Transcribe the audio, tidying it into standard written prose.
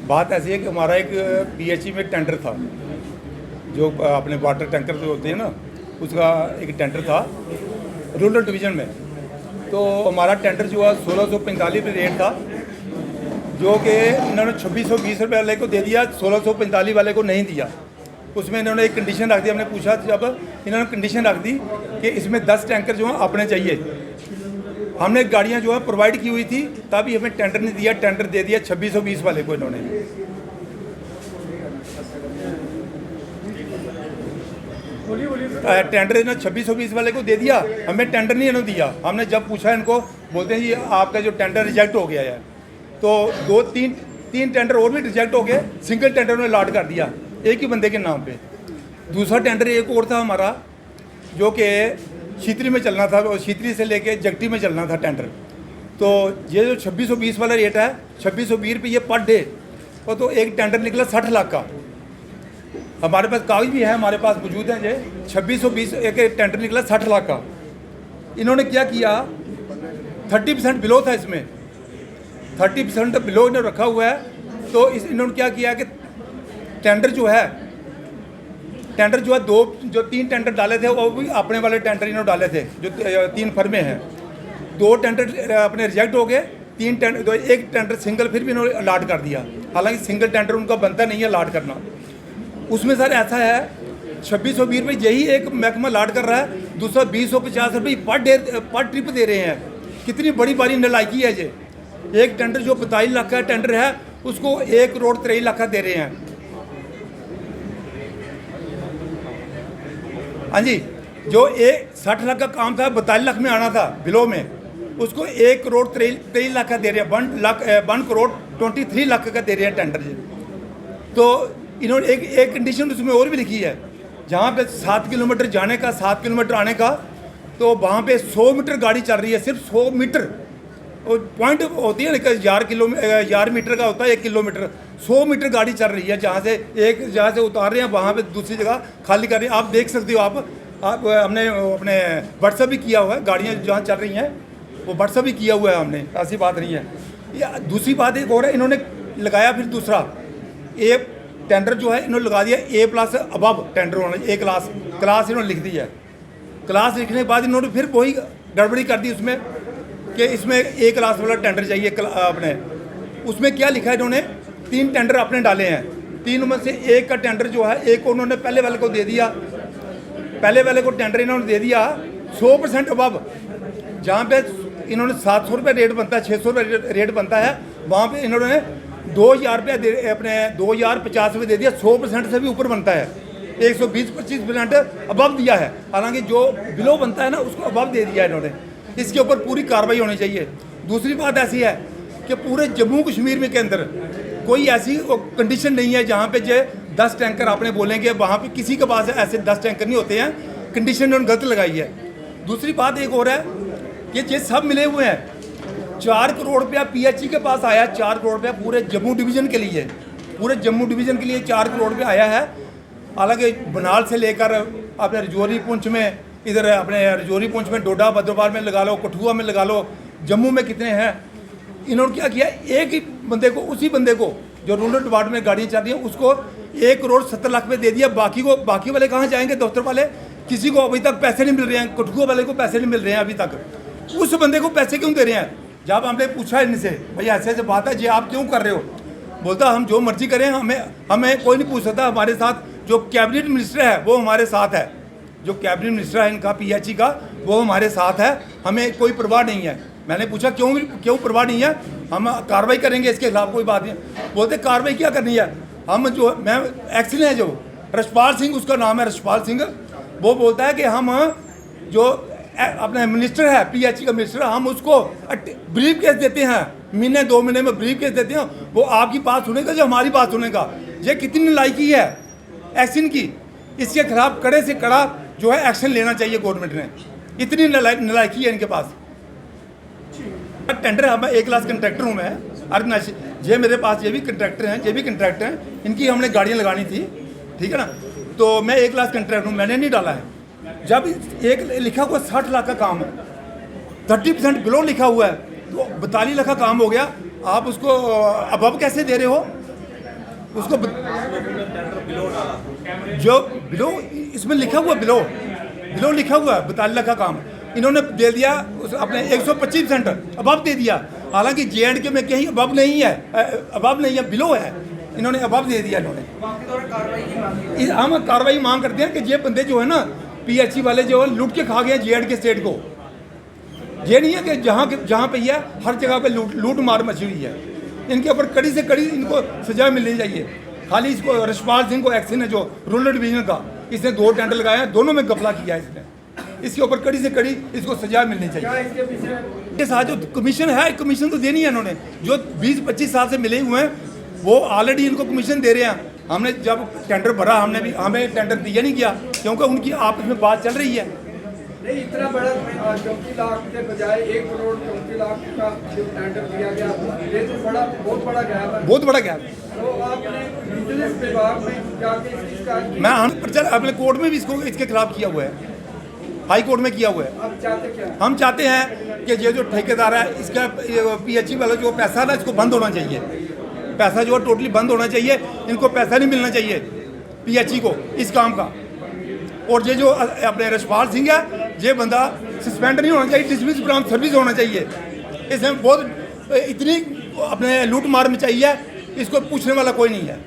बात ऐसी है कि हमारा एक पीएचई में टेंडर था, जो अपने वाटर टैंकर जो होते हैं ना, उसका एक टेंडर था रूरल डिवीज़न में। तो हमारा टेंडर जो है 1645 पे रेट था, जो कि इन्होंने 2620 रुपये वाले को दे दिया, 1645 वाले को नहीं दिया। उसमें इन्होंने एक कंडीशन रख दी। हमने पूछा, जब इन्होंने कंडीशन रख दी कि इसमें 10 टैंकर जो हैं अपने चाहिए। हमने गाड़ियां जो है प्रोवाइड की हुई थी, तभी हमें टेंडर नहीं दिया। टेंडर दे दिया 2620 वाले को इन्होंने। टेंडर इन्होंने 2620 वाले को दे दिया, हमें टेंडर नहीं इन्होंने दिया। हमने जब पूछा इनको, बोलते हैं जी आपका जो टेंडर रिजेक्ट हो गया है। तो तीन टेंडर और भी रिजेक्ट हो गए, सिंगल टेंडर उन्होंने अलॉट कर दिया एक ही बंदे के नाम पे। दूसरा टेंडर एक और था हमारा, जो कि शीतरी में चलना था, और शीतरी से लेके जगटी में चलना था टेंडर। तो ये जो 2620 वाला रेट है, 2620 रुपये पर डे, और तो एक टेंडर निकला 60 लाख का। हमारे पास कागज भी है, हमारे पास मौजूद है। ये 2620 एक टेंडर निकला 60 लाख का। इन्होंने क्या किया, 30% बिलो था इसमें, 30% बिलो इन्होंने रखा हुआ है। तो इन्होंने क्या किया कि टेंडर जो है जो 3 टेंडर डाले थे, वो भी अपने वाले टेंडर इन्होंने डाले थे, जो 3 फर्में हैं। 2 टेंडर अपने रिजेक्ट हो गए, 3 टेंडर, तो एक टेंडर सिंगल फिर भी इन्होंने अलॉट कर दिया। हालांकि सिंगल टेंडर उनका बनता नहीं है अलॉट करना। उसमें सर ऐसा है, 2620 रुपये यही एक महकमा अलॉट कर रहा है, दूसरा 2050 रुपये पर ट्रिप दे रहे हैं। कितनी बड़ी बड़ी नलायकी है ये। एक टेंडर जो 45 लाख का टेंडर है, उसको 1 करोड़ 23 लाख का दे रहे हैं। हाँ जी, जो 60 लाख का काम था, 42 लाख में आना था बिलो में, उसको 1 करोड़ 23 लाख का दे रहे हैं। 1 करोड़ 23 लाख का दे रहे हैं टेंडर जी। तो इन्होंने एक कंडीशन उसमें और भी लिखी है, जहाँ पे 7 किलोमीटर जाने का, 7 किलोमीटर आने का, तो वहाँ पे 100 मीटर गाड़ी चल रही है, सिर्फ 100 मीटर। और पॉइंट होती है ना, 1000 मीटर का होता है 1 किलोमीटर। 100 मीटर गाड़ी चल रही है, जहाँ से उतार रहे हैं, वहाँ पे दूसरी जगह खाली कर रही है। आप देख सकते हो, आप हमने अपने व्हाट्सअप भी किया हुआ है, गाड़ियाँ जहाँ चल रही हैं वो व्हाट्सअप भी किया हुआ है हमने, ऐसी बात नहीं है। दूसरी बात एक और है, इन्होंने लगाया फिर दूसरा टेंडर जो है, इन्होंने लगा दिया A+ अबव टेंडर होना, क्लास इन्होंने लिख दी है। क्लास लिखने के बाद इन्होंने फिर वही गड़बड़ी कर दी उसमें, कि इसमें A क्लास वाला टेंडर चाहिए अपने। उसमें क्या लिखा है, इन्होंने 3 टेंडर अपने डाले हैं। 3 में से एक का टेंडर जो है, एक को उन्होंने पहले वाले को दे दिया। पहले वाले को टेंडर इन्होंने दे दिया 100% अबव, जहाँ पे इन्होंने 700 रुपये रेट बनता है, 600 रुपये रेट बनता है, वहाँ पे इन्होंने 2000 रुपये अपने 2050 रुपये दे दिया। 100% से भी ऊपर बनता है, 120-25% अबव दिया है। हालांकि जो बिलो बनता है ना, उसको अबव दे दिया इन्होंने। इसके ऊपर पूरी कार्रवाई होनी चाहिए। दूसरी बात ऐसी है कि पूरे जम्मू कश्मीर में के अंदर कोई ऐसी कंडीशन नहीं है जहाँ पे जो 10 टैंकर आपने बोलेंगे, वहाँ पे किसी के पास ऐसे 10 टैंकर नहीं होते हैं। कंडीशन इन्होंने गलत लगाई है। दूसरी बात एक और है कि ये सब मिले हुए हैं। 4 करोड़ रुपया पीएचई के पास आया, 4 करोड़ रुपया पूरे जम्मू डिवीज़न के लिए, पूरे जम्मू डिवीज़न के लिए 4 करोड़ रुपया आया है। हालांकि बनाल से लेकर अपने रजौरी पुंछ में, इधर अपने रजौरी पुंछ में, डोडा भद्रवाह में लगा लो, कठुआ में लगा लो, जम्मू में कितने हैं। इन्होंने क्या किया, एक ही बंदे को, उसी बंदे को जो रूरल डिपार्टमेंट में गाड़ियाँ चल रही हैं, उसको 1 करोड़ 70 लाख रुपये दे दिया। बाकी वाले कहाँ जाएंगे, दफ्तर वाले? किसी को अभी तक पैसे नहीं मिल रहे हैं, कठुआ वाले को पैसे नहीं मिल रहे हैं अभी तक। उस बंदे को पैसे क्यों दे रहे हैं? जब हमने पूछा इनसे, भैया ऐसे ऐसे बात है जी, आप क्यों कर रहे हो? बोलता हम जो मर्जी करें, हमें कोई नहीं पूछ सकता। हमारे साथ जो कैबिनेट मिनिस्टर है वो हमारे साथ है, जो कैबिनेट मिनिस्टर है इनका पीएचई का, वो हमारे साथ है, हमें कोई परवाह नहीं है। मैंने पूछा क्यों परवाह नहीं है? हम कार्रवाई करेंगे इसके खिलाफ, कोई बात नहीं। बोलते कार्रवाई क्या करनी है, हम जो मैं एक्शन है, जो रशपाल सिंह उसका नाम है, रशपाल सिंह, वो बोलता है कि हम जो अपने मिनिस्टर है, पीएचई का मिनिस्टर, हम उसको ब्रीफ केस देते हैं, महीने 2 महीने में ब्रीफ केस देते हैं। वो आपकी बात सुनेगा जो हमारी बात सुनेगा। ये कितनी नालायकी है एक्शन की। इसके खिलाफ कड़े से कड़ा जो है एक्शन लेना चाहिए गवर्नमेंट ने। इतनी नालायकी है इनके पास। टेंडर हम A क्लास कंट्रैक्टर हूँ मैं, अर्धनाशी। ये मेरे पास ये भी कंट्रैक्टर हैं, इनकी हमने गाड़ियाँ लगानी थी, ठीक है ना। तो मैं A क्लास कंट्रैक्टर हूँ, मैंने नहीं डाला है। जब एक लिखा हुआ 60 लाख का काम है, 30% बिलो लिखा हुआ है, तो 42 लाख का काम हो गया। आप उसको अबव कैसे दे रहे हो? उसको जो बिलो इसमें लिखा हुआ बिलो लिखा हुआ है 42 लाख का काम इन्होंने दे दिया अपने 125% अबव दे दिया। हालांकि J&K में कहीं अबव नहीं है बिलो है, इन्होंने अबव दे दिया इन्होंने। हम कार्रवाई मांग करते हैं कि ये बंदे जो है ना PHE वाले जो है लूट के खा गए J&K स्टेट को। ये नहीं है कि जहाँ पे है हर जगह पे लूट मार मची हुई है। इनके ऊपर कड़ी से कड़ी इनको सजा मिलनी चाहिए। खाली इसको रशपाल सिंह को एक्शन है जो रूरल डिवीजन का, इसने 2 टेंडर लगाए हैं, दोनों में गफला किया है इसने। इसके ऊपर कड़ी से कड़ी इसको सजा मिलनी चाहिए। इसके साथ जो कमीशन है, कमीशन तो देनी है इन्होंने, जो 20-25 साल से मिले हुए हैं वो ऑलरेडी इनको कमीशन दे रहे हैं। हमने जब टेंडर भरा हमें टेंडर दिया नहीं गया क्योंकि उनकी आपस में बात चल रही है। नहीं, इतना बड़ा 34 लाख के बजाय 1 करोड़ 34 लाख का जो टेंडर दिया गया, ये तो बहुत बड़ा गैप है। बहुत बड़ा गैप। तो आपने विजिलेंस विभाग में जाके इसका मैं अपने कोर्ट में भी इसके खिलाफ किया हुआ है, हाई कोर्ट में किया हुआ है। आप चाहते क्या? हम चाहते हैं कि ये जो ठेकेदार है इसका PHE वाला जो पैसा ना इसको बंद होना चाहिए। पैसा जो है टोटली बंद होना चाहिए, इनको पैसा नहीं मिलना चाहिए PHE को इस काम का। और ये जो अपने रशपाल सिंह है ये बंदा सस्पेंड नहीं होना चाहिए, डिसमिस फ्रॉम सर्विस होना चाहिए। इसमें बहुत इतनी अपने लूट मार मचाई है, इसको पूछने वाला कोई नहीं है।